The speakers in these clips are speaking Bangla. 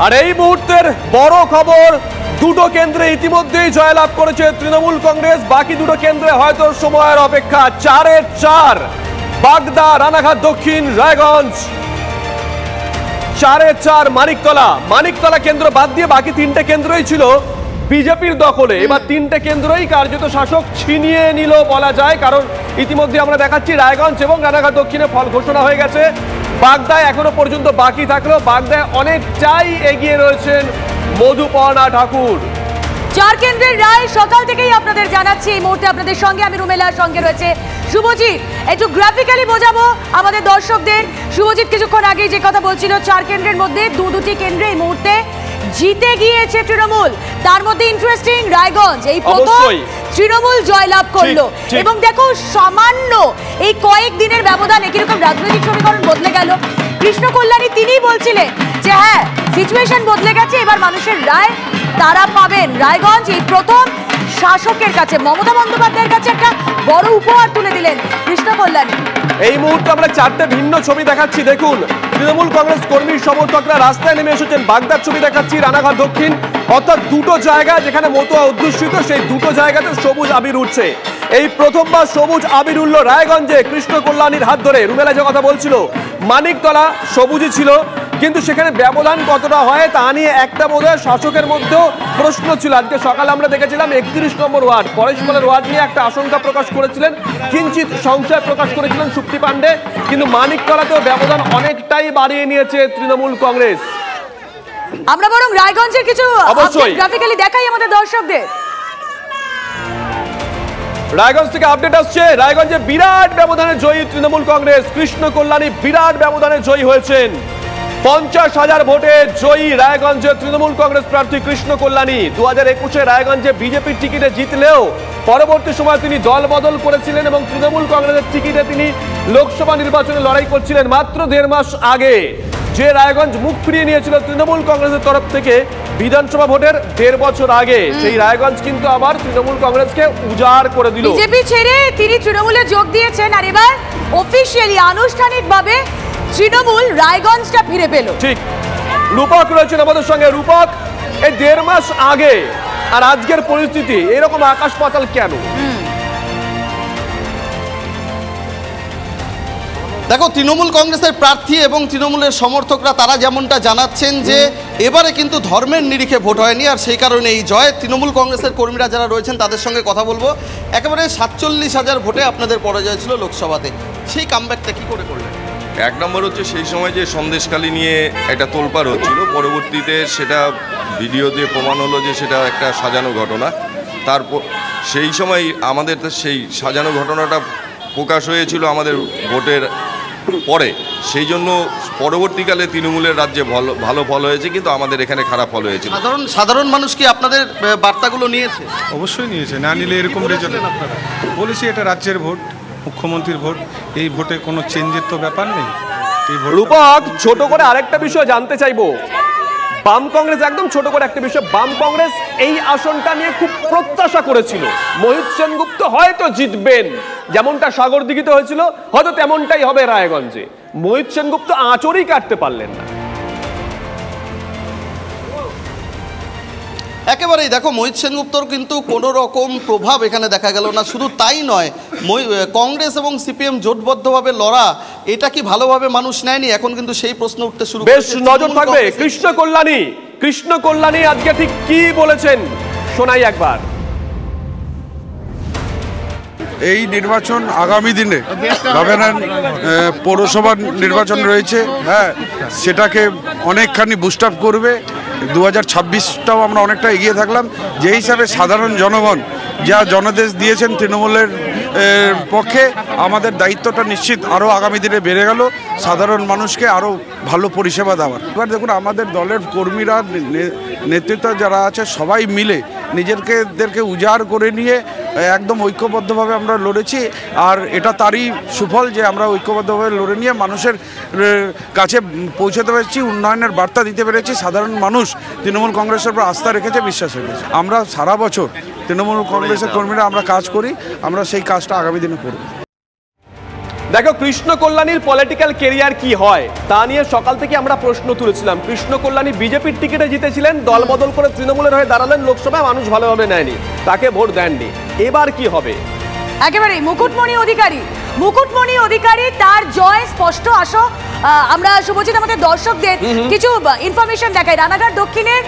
আর এই মুহূর্তের বড় খবর, দুটো কেন্দ্রে ইতিমধ্যেই জয়লাভ করেছে তৃণমূল কংগ্রেস। বাকি দুটো কেন্দ্রে হয়তো সময়ের অপেক্ষা। 4-4 বাগদা, রানাঘাট দক্ষিণ, রায়গঞ্জ। 4-4 মানিকতলা কেন্দ্র বাদ দিয়ে বাকি তিনটে কেন্দ্রই ছিল বিজেপির দখলে। এবার তিনটে কেন্দ্রই কার্যত শাসক ছিনিয়ে নিল বলা যায়, কারণ ইতিমধ্যে আমরা দেখাচ্ছি রায়গঞ্জ এবং রানাঘাট দক্ষিণে ফল ঘোষণা হয়ে গেছে। বাগদায় এখনো পর্যন্ত বাকি থাকলেও বাগদায় অনেকটাই এগিয়ে রয়েছেন মধুপর্ণা ঠাকুর। 4 কেন্দ্রের রায় সকাল থেকেই আপনাদের জানাচ্ছি। এই মুহূর্তে আপনাদের সঙ্গে আমি রুমেলার সঙ্গে রয়েছে শুভজিৎ। একটু গ্রাফিক্যালি বোঝাবো আমাদের দর্শকদের। শুভজিৎ কিছুক্ষণ আগেই যে কথা বলছিল, 4 কেন্দ্রের মধ্যে দুটি কেন্দ্রে এই মুহূর্তে জিতে গিয়েছে তৃণমূল। তার মধ্যে ইন্টারেস্টিং রায়গঞ্জ এই প্রথম তৃণমূল জয়লাভ করলো। এবং দেখো সামান্য এই কয়েক দিনের ব্যবধানে কিরকম রাজনৈতিক সমীকরণ বদলে গেল। কৃষ্ণ কল্যাণী তিনিই বলছিলেন যে হ্যাঁ, সিচুয়েশন বদলে গেছে, এবার মানুষের রায় তারা পাবেন। রায়গঞ্জ এই প্রথম শাসকের কাছে, মমতা বন্দ্যোপাধ্যায়ের কাছে একটা বড় উপহার তুলে দিলেন কৃষ্ণ কল্যাণী। এই মুহূর্তে আমরা 4টে ভিন্ন ছবি দেখাচ্ছি। দেখুন, তৃণমূল কংগ্রেস কর্মী সমর্থকরা রাস্তায় নেমে এসেছেন। বাগদার ছবি দেখাচ্ছি, রানাঘাট দক্ষিণ, অর্থাৎ দুটো জায়গা যেখানে মতুয়া অধ্যুষিত, সেই দুটো জায়গাতে সবুজ আবির উঠছে। এই প্রথমবার সবুজ আবির উঠল রায়গঞ্জে কৃষ্ণ কল্যাণীর হাত ধরে। রুমেলা যে কথা বলছিল, মানিকতলা সবুজই ছিল, কিন্তু সেখানে ব্যবধান কতটা হয় তা নিয়ে একটা বোধহয় শাসকের মধ্যেও প্রশ্ন ছিল। আজকে সকালে আমরা দেখেছিলাম 31 নম্বর ওয়ার্ড, পরেশপালের ওয়ার্ড নিয়ে একটা আশঙ্কা প্রকাশ করেছিলেন, কিঞ্চিত সংশয় প্রকাশ করেছিলেন সুপ্তি পাণ্ডে, কিন্তু মানিকতলাতেও ব্যবধান অনেকটাই বাড়িয়ে নিয়েছে তৃণমূল কংগ্রেস। আমরা বরং রায়গঞ্জের কিছু গ্রাফিক্যালি দেখাই আমাদের দর্শকদের। রায়গঞ্জ থেকে আপডেট আসছে, রায়গঞ্জে বিরাট ব্যবধানে জয়ী তৃণমূল কংগ্রেস। কৃষ্ণ কল্যাণী বিরাট ব্যবধানে জয়ী হয়েছেন। 50,000 ভোটে জয়ী রায়গঞ্জের তৃণমূল কংগ্রেস প্রার্থী কৃষ্ণ কল্যাণী। 2021-এ রায়গঞ্জে বিজেপির টিকিটে জিতলেও পরবর্তী সময় তিনি দল বদল করেছিলেন এবং তৃণমূল কংগ্রেসের টিকিটে তিনি লোকসভা নির্বাচনে লড়াই করছিলেন। মাত্র 1.5 মাস আগে যে রায়গঞ্জ মুখ ফিরিয়ে নিয়েছিল তৃণমূল কংগ্রেসের তরফ থেকে বিধানসভা ভোটের 1.5 বছর আগে, সেই রায়গঞ্জ কিন্তু আবার তৃণমূল কংগ্রেসকে উজাড় করে দিল। বিজেপি ছেড়ে তিনি তৃণমূলে যোগ দিয়েছেন, আর এবার অফিশিয়ালি আনুষ্ঠানিকভাবে তৃণমূল রায়গঞ্জটা ফিরে পেল। ঠিক, রূপক রয়েছেন আমাদের সঙ্গে। রূপক, এই 1.5 মাস আগে আর আজকের পরিস্থিতি এরকম আকাশ পাতাল কেন? দেখো, তৃণমূল কংগ্রেসের প্রার্থী এবং তৃণমূলের সমর্থকরা তারা যেমনটা জানাচ্ছেন যে এবারে কিন্তু ধর্মের নিরিখে ভোট হয়নি, আর সেই কারণে এই জয়। তৃণমূল কংগ্রেসের কর্মীরা যারা রয়েছেন তাদের সঙ্গে কথা বলবো। একেবারে 47,000 ভোটে আপনাদের পরাজয় ছিল লোকসভাতে, সেই কামব্যাকটা কি করে করলেন? এক নম্বর হচ্ছে সেই সময় যে সন্দেশখালি নিয়ে একটা তোলপাড় হচ্ছিল, পরবর্তীতে সেটা ভিডিওতে প্রমাণ হলো যে সেটা একটা সাজানো ঘটনা। তারপর সেই সময় আমাদের সেই সাজানো ঘটনাটা প্রকাশ হয়েছিল আমাদের ভোটের পরে, সেই জন্য পরবর্তীকালে তৃণমূলের রাজ্যে ভালো ফল হয়েছে, কিন্তু আমাদের এখানে খারাপ ফল হয়েছে। সাধারণ মানুষ কি আপনাদের বার্তাগুলো নিয়েছে? অবশ্যই নিয়েছে, না নিলে এরকম রেজাল্ট বলেছি। এটা রাজ্যের ভোট, মুখ্যমন্ত্রীর ভোট, এই ভোটে কোনো চেঞ্জের তো ব্যাপার নেই। রূপক, ছোট করে আরেকটা বিষয় জানতে চাইবো। বাম কংগ্রেস, একদম ছোট করে একটা বিষয়, বাম কংগ্রেস এই আসনটা নিয়ে খুব প্রত্যাশা করেছিল মোহিত সেনগুপ্ত হয়তো জিতবেন, যেমনটা সাগরদিঘিতে হয়েছিল হয়তো তেমনটাই হবে রায়গঞ্জে। মোহিত সেনগুপ্ত আঁচড়ই কাটতে পারলেন না। একেবারেই দেখো, মোহিত সেনগুপ্তর কিন্তু কোনো রকম প্রভাব এখানে দেখা গেল না। শুধু তাই নয়, কংগ্রেস এবং সিপিএম জোটবদ্ধভাবে লড়া, এটা কি ভালোভাবে মানুষ নেয়নি? এখন কিন্তু সেই প্রশ্ন উঠতে শুরু করেছে। বেশ নজর থাকবে কৃষ্ণ কল্যাণী আজকে ঠিক কি বলেছেন শোনাই একবার। এই নির্বাচন আগামী দিনে ভাবেন, পৌরসভার নির্বাচন রয়েছে, হ্যাঁ, সেটাকে অনেকখানি বুস্ট আপ করবে। 2026টাও আমরা অনেকটা এগিয়ে থাকলাম। যে হিসাবে সাধারণ জনগণ যা জনাদেশ দিয়েছেন তৃণমূলের পক্ষে, আমাদের দায়িত্বটা নিশ্চিত আরও আগামী দিনে বেড়ে গেল, সাধারণ মানুষকে আরও ভালো পরিষেবা দেওয়ার। এবার দেখুন, আমাদের দলের কর্মীরা, নেতৃত্ব যারা আছে সবাই মিলে নিজেদেরকে উজাড় করে নিয়ে একদম ঐক্যবদ্ধভাবে আমরা লড়েছি, আর এটা তারই সুফল যে আমরা ঐক্যবদ্ধভাবে লড়ে নিয়ে মানুষের কাছে পৌঁছতে পেরেছি, উন্নয়নের বার্তা দিতে পেরেছি। সাধারণ মানুষ তৃণমূল কংগ্রেসের উপর আস্থা রেখেছে, বিশ্বাস রেখেছে। আমরা সারা বছর তৃণমূল কংগ্রেসের কর্মীরা আমরা কাজ করি, আমরা সেই কাজটা আগামী দিনে করব। দেখো, কৃষ্ণ কল্যাণীর পলিটিক্যাল কেরিয়ার কি হয় তা নিয়ে সকাল থেকে আমরা প্রশ্ন তুলেছিলাম। কৃষ্ণ কল্যাণী বিজেপির টিকিটে জিতেছিলেন, দল বদল করে তৃণমূলের হয়ে দাঁড়ালেন লোকসভায়, মানুষ ভালোভাবে নেয়নি, তাকে ভোট দেননি। এবার কি হবে? একেবারে মুকুটমণি অধিকারী তার জয় স্পষ্ট। আসো আমরা শুভজিৎ আমাদের দর্শকদের কিছু ইনফরমেশন দেখাই। রানাঘাট দক্ষিণের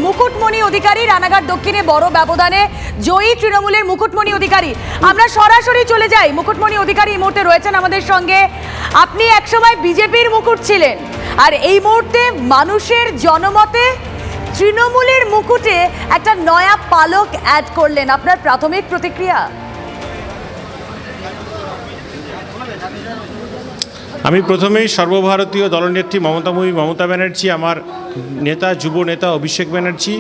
মুকুটমণি অধিকারী রানাঘাট দক্ষিণে বড় ব্যবধানে জয়ী তৃণমূলের মুকুটমণি অধিকারী। আমরা সরাসরি চলে যাই। মুকুটমণি অধিকারী এই মুহূর্তে রয়েছেন আমাদের সঙ্গে। আপনি একসময় বিজেপির মুকুট ছিলেন, আর এই মুহূর্তে মানুষের জনমতে তৃণমূলের মুকুটে একটা নয়া পালক অ্যাড করলেন। আপনার প্রাথমিক প্রতিক্রিয়া? আমি প্রথমেই সর্বভারতীয় দলনেত্রী মমতা ব্যানার্জি, আমার নেতা যুব নেতা অভিষেক ব্যানার্জি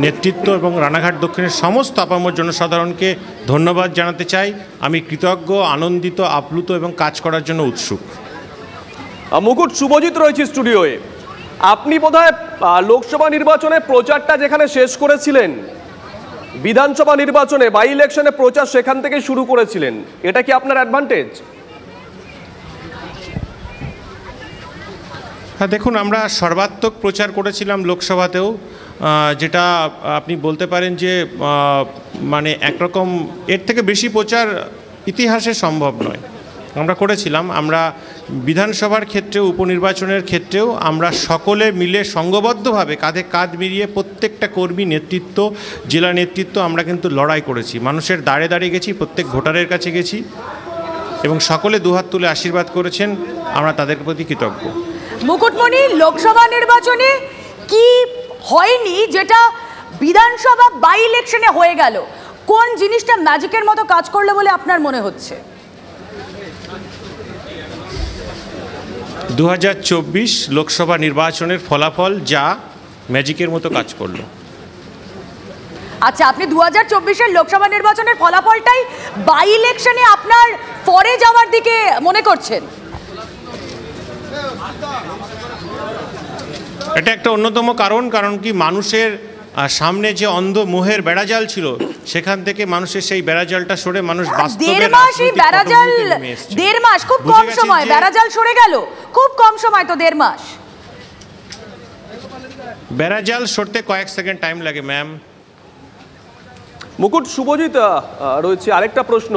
নেতৃত্ব এবং রানাঘাট দক্ষিণের সমস্ত আপামর জনসাধারণকে ধন্যবাদ জানাতে চাই। আমি কৃতজ্ঞ, আনন্দিত, আপ্লুত এবং কাজ করার জন্য উৎসুক। মুকুট, শুভজিৎ রয়েছে স্টুডিওয়ে। আপনি বোধহয় লোকসভা নির্বাচনে প্রচারটা যেখানে শেষ করেছিলেন, বিধানসভা নির্বাচনে বাই ইলেকশনে প্রচার সেখান থেকে শুরু করেছিলেন। এটা কি আপনার অ্যাডভান্টেজ? হ্যাঁ, দেখুন, আমরা সর্বাত্মক প্রচার করেছিলাম লোকসভাতেও, যেটা আপনি বলতে পারেন যে মানে একরকম এর থেকে বেশি প্রচার ইতিহাসে সম্ভব নয়। আমরা করেছিলাম। আমরা বিধানসভার ক্ষেত্রেও উপনির্বাচনের ক্ষেত্রেও আমরা সকলে মিলে সংঘবদ্ধভাবে কাঁধে কাঁধ মিলিয়ে প্রত্যেকটা কর্মী নেতৃত্ব, জেলা নেতৃত্ব আমরা কিন্তু লড়াই করেছি। মানুষের দাঁড়ে দাঁড়িয়ে গেছি, প্রত্যেক ভোটারের কাছে গেছি এবং সকলে দুহাত তুলে আশীর্বাদ করেছেন। আমরা তাদের প্রতি কৃতজ্ঞ। মুকুটমণি, লোকসভা নির্বাচনে কি হয়নি যেটা বিধানসভা বাই ইলেকশনে হয়ে গেল? কোন জিনিসটা ম্যাজিকের মতো কাজ করলো বলে আপনার মনে হচ্ছে? 2024 লোকসভা নির্বাচনের ফলাফল যা ম্যাজিকের মতো কাজ করলো। আচ্ছা, আপনি 2024-এর লোকসভা নির্বাচনের ফলাফলটাই বাই ইলেকশনে আপনার পরে যাওয়ার দিকে মনে করছেন? এটা একটা অন্যতম কারণ কি মানুষের সামনে যে অন্ধ মোহের বেড়াজাল ছিল, সেখান থেকে মানুষের সেই বেড়াজালটা সরে মানুষ বাস্তবে দেড় মাস খুব কম সময় বেড়াজাল সরে গেল। খুব কম সময় তো, দেড় মাস। বেড়াজাল সরতে কয়েক সেকেন্ড টাইম লাগে ম্যাম। মুকুট, শুভজিৎ রয়েছে আরেকটা প্রশ্ন।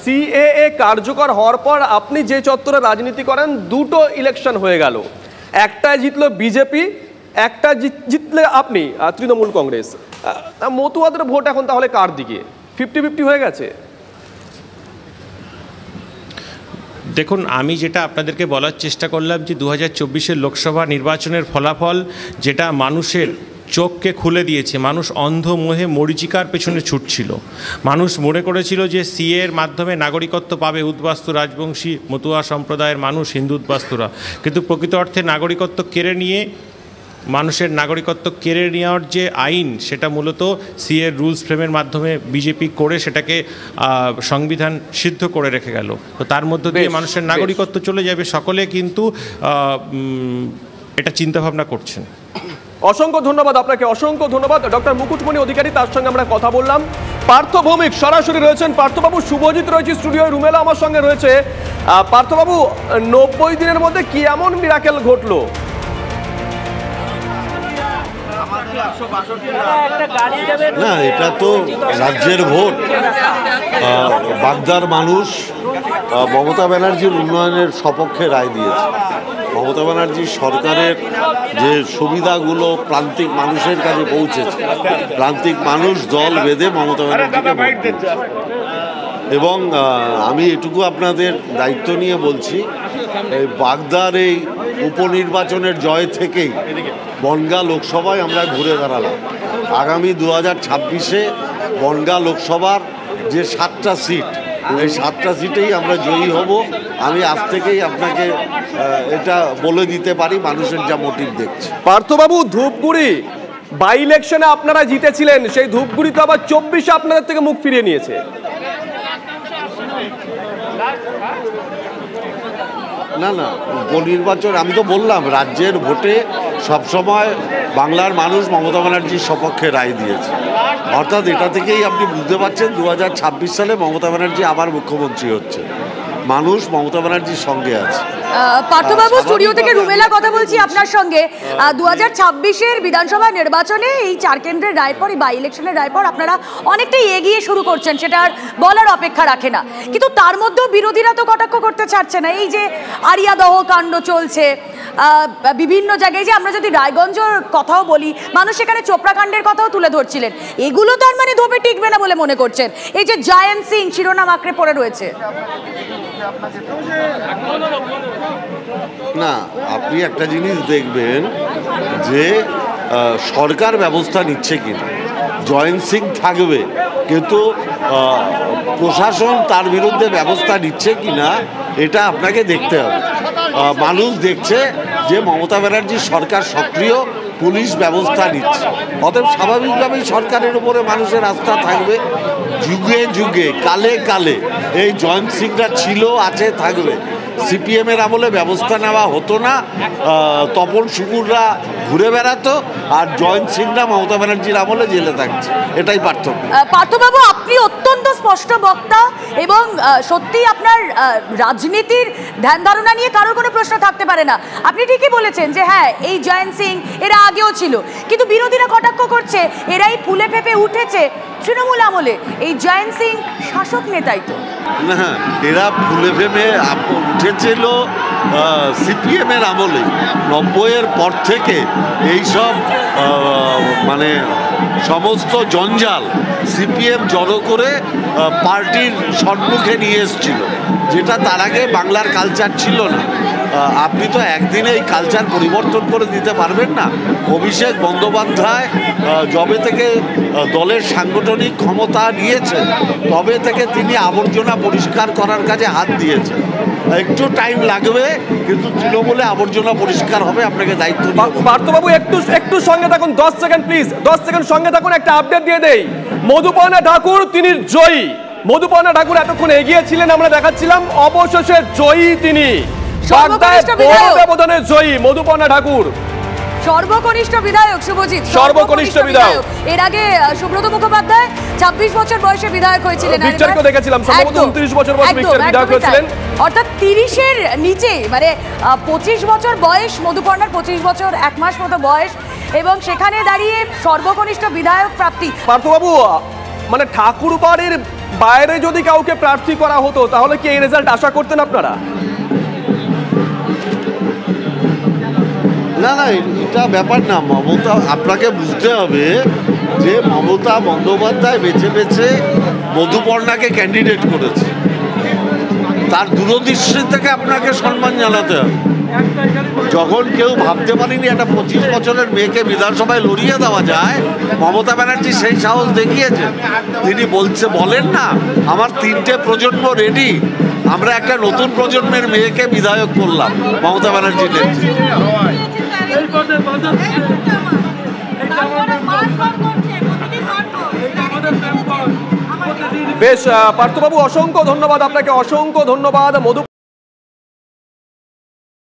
সিএএ কার্যকর হওয়ার পর আপনি যে চত্বরে রাজনীতি করেন, দুটো ইলেকশন হয়ে গেল। একটা জিতলো বিজেপি, একটা জিতলে আপনি তৃণমূল কংগ্রেস। মতুয়াদের ভোট এখন তাহলে কার দিকে? 50-50 হয়ে গেছে। দেখুন, আমি যেটা আপনাদেরকে বলার চেষ্টা করলাম যে 2024-এর লোকসভা নির্বাচনের ফলাফল যেটা মানুষের চোখকে খুলে দিয়েছে। মানুষ অন্ধ মোহে মরীচিকার পেছনে ছুটছিল। মানুষ মনে করেছিল যে সিএর মাধ্যমে নাগরিকত্ব পাবে উদ্বাস্তু, রাজবংশী, মতুয়া সম্প্রদায়ের মানুষ, হিন্দু উদ্বাস্তুরা। কিন্তু প্রকৃত অর্থে নাগরিকত্ব কেড়ে নিয়ে, মানুষের নাগরিকত্ব কেড়ে নেওয়ার যে আইন, সেটা মূলত সিএর রুলস ফ্রেমের মাধ্যমে বিজেপি করে সেটাকে সংবিধান সিদ্ধ করে রেখে গেল। তো তার মধ্য দিয়ে মানুষের নাগরিকত্ব চলে যাবে। সকলে কিন্তু এটা চিন্তাভাবনা করছেন। অসংখ্য ধন্যবাদ আপনাকে, অসংখ্য ধন্যবাদ ডক্টর মুকুটমণি অধিকারী। তার সঙ্গে আমরা কথা বললাম। পার্থ ভৌমিক সরাসরি রয়েছেন। পার্থবাবু, শুভজিৎ রয়েছে স্টুডিও, রুমেলা আমার সঙ্গে রয়েছে। পার্থবাবু, 90 দিনের মধ্যে কি এমন মিরাকেল ঘটলো? না, এটা তো রাজ্যের ভোট। বাগদার মানুষ মমতা ব্যানার্জির উন্নয়নের সপক্ষে রায় দিয়েছে। মমতা ব্যানার্জির সরকারের যে সুবিধাগুলো প্রান্তিক মানুষের কাছে পৌঁছেছে, প্রান্তিক মানুষ দল বেঁধে মমতা ব্যানার্জিকে ভোট দিয়েছে। এবং আমি এটুকু আপনাদের দায়িত্ব নিয়ে বলছি, এই বাগদার এই উপনির্বাচনের জয় থেকেই বনগাঁ লোকসভায় আমরা ঘুরে দাঁড়ালাম। আগামী 2026-এ বনগাঁ লোকসভার যে 7টা সিট, এই 7টা সিটেই আমরা জয়ী হব। আমি আজ থেকেই আপনাকে এটা বলে দিতে পারি, মানুষের যা মোটিভ দেখছে। পার্থবাবু, ধূপগুড়ি বাই ইলেকশনে আপনারা জিতেছিলেন, সেই ধূপগুড়ি তো আবার 24-এ আপনাদের থেকে মুখ ফিরিয়ে নিয়েছে। না না, উপনির্বাচন আমি তো বললাম, রাজ্যের ভোটে সবসময় বাংলার মানুষ মমতা ব্যানার্জির সপক্ষে রায় দিয়েছে। অর্থাৎ এটা থেকেই আপনি বুঝতে পারছেন 2026 সালে মমতা ব্যানার্জি আবার মুখ্যমন্ত্রী হচ্ছে। মানুষ মমতা ব্যানার্জির সঙ্গে আছে। পার্থবাবু, স্টুডিও থেকে রুমেলা কথা বলছি আপনার সঙ্গে। 2026-এর বিধানসভা নির্বাচনে এই 4 কেন্দ্রের রায় পর, এই বাই ইলেকশনের রায় পর আপনারা অনেকটাই এগিয়ে শুরু করছেন, সেটা আর বলার অপেক্ষা রাখে না। কিন্তু তার মধ্যেও বিরোধীরা তো কটাক্ষ করতে ছাড়ছে না। এই যে আরিয়াদহ কাণ্ড চলছে বিভিন্ন জায়গায়, যে আমরা যদি রায়গঞ্জের কথাও বলি, মানুষ সেখানে চোপড়া কাণ্ডের কথাও তুলে ধরছিলেন, এগুলো তার মানে ধোপে টিকবে না বলে মনে করছেন? এই যে জায়ান্ট সিং শিরোনাম আঁকড়ে পড়ে রয়েছে। না, আপনি একটা জিনিস দেখবেন যে সরকার ব্যবস্থা নিচ্ছে কিনা। জয়েন্ট সিং থাকবে, কিন্তু প্রশাসন তার বিরুদ্ধে ব্যবস্থা নিচ্ছে কিনা এটা আপনাকে দেখতে হবে। মানুষ দেখছে যে মমতা ব্যানার্জির সরকার সক্রিয়, পুলিশ ব্যবস্থা নিচ্ছে, অতএব স্বাভাবিকভাবেই সরকারের উপরে মানুষের আস্থা থাকবে। যুগে যুগে কালে কালে এই জয়েন্ট সিংরা ছিল, আছে, থাকবে। সিপিএমের আমলে ব্যবস্থা নেওয়া হতো না, তপন শুকুররা ঘুরে বেড়াতো, আর জয়েন্ট সিংরা মমতা ব্যানার্জির আমলে জেলে থাকছে, এটাই পার্থক্য। পার্থবাবু, আপনি অত্যন্ত স্পষ্ট বক্তা এবং সত্যি আপনার রাজনীতির ধ্যান ধারণা নিয়ে কারোর কোনো প্রশ্ন থাকতে পারে না। আপনি ঠিকই বলেছেন যে হ্যাঁ, এই জয়েন্ট সিং এরা আগেও ছিল, কিন্তু বিরোধীরা কটাক্ষ করছে এরাই ফুলে ফেপে উঠেছে তৃণমূল আমলে। এই জয়েন্ট সিং শাসক নেতাই তো না, এরা ফুলে ফেপে উঠেছিল সিপিএমের আমলে। 90-এর পর থেকে এইসব মানে সমস্ত জঞ্জাল সিপিএম জড়ো করে পার্টির সম্মুখে নিয়ে এসেছিল, যেটা তার আগে বাংলার কালচার ছিল না। আপনি তো একদিনে এই কালচার পরিবর্তন করে দিতে পারবেন না। অভিষেক বন্দ্যোপাধ্যায় যবে থেকে দলের সাংগঠনিক ক্ষমতা নিয়েছেন, তবে থেকে তিনি আবর্জনা পরিষ্কার করার কাজে হাত দিয়েছেন। একটু টাইম লাগবে, কিন্তু তৃণমূলে আবর্জনা পরিষ্কার হবে, আপনাকে দায়িত্ব। পার্থবাবু, একটু সঙ্গে থাকুন, 10 সেকেন্ড প্লিজ, 10 সেকেন্ড সঙ্গে থাকুন। একটা আপডেট দিয়ে দেই, মধুপর্ণা ঠাকুর তিনি জয়ী। মধুপর্ণা ঠাকুর এতক্ষণ এগিয়ে ছিলেন, আমরা দেখাচ্ছিলাম, অবশেষে জয়ী তিনি। ব্যবধানে জয়ী মধুপর্ণা ঠাকুর, সর্বকনিষ্ঠ বিধায়ক শুভজিৎ, সর্বকনিষ্ঠ বিধায়ক। এর আগে সুব্রত মুখোপাধ্যায় 26 বছর বয়সে বিধায়ক হয়েছিলেন, ভিক্টরকে দেখেছিলাম সম্ভবত 29 বছর বয়সে ভিক্টর বিধায়ক হয়েছিলেন। অর্থাৎ 30-এর নিচে, মানে 25 বছর বয়স মধুপর্ণার, 25 বছর 1 মাস মতো বয়স, এবং সেখানে দাঁড়িয়ে সর্বকনিষ্ঠ বিধায়ক প্রাপ্তি। পার্থবাবু, মানে ঠাকুর বাড়ির বাইরে যদি কাউকে প্রার্থী করা হতো, তাহলে কি এই রেজাল্ট আশা করতেন আপনারা? না না, এটা ব্যাপার না। মমতা, আপনাকে বুঝতে হবে যে মমতা বন্দ্যোপাধ্যায় বেছে বেছে মধুপর্ণাকে ক্যান্ডিডেট করেছে, তার দূরদৃষ্টি থেকে আপনাকে সম্মান জানাতে হবে। যখন কেউ ভাবতে পারিনি একটা 25 বছরের মেয়েকে বিধানসভায় লড়িয়ে দেওয়া যায়, মমতা ব্যানার্জি সেই সাহস দেখিয়েছেন। তিনি বলেন না, আমার 3টে প্রজন্ম রেডি, আমরা একটা নতুন প্রজন্মের মেয়েকে বিধায়ক করলাম মমতা ব্যানার্জির নেতৃত্বে। বেশ, পার্থবাবু অসংখ্য ধন্যবাদ আপনাকে, অসংখ্য ধন্যবাদ। মধু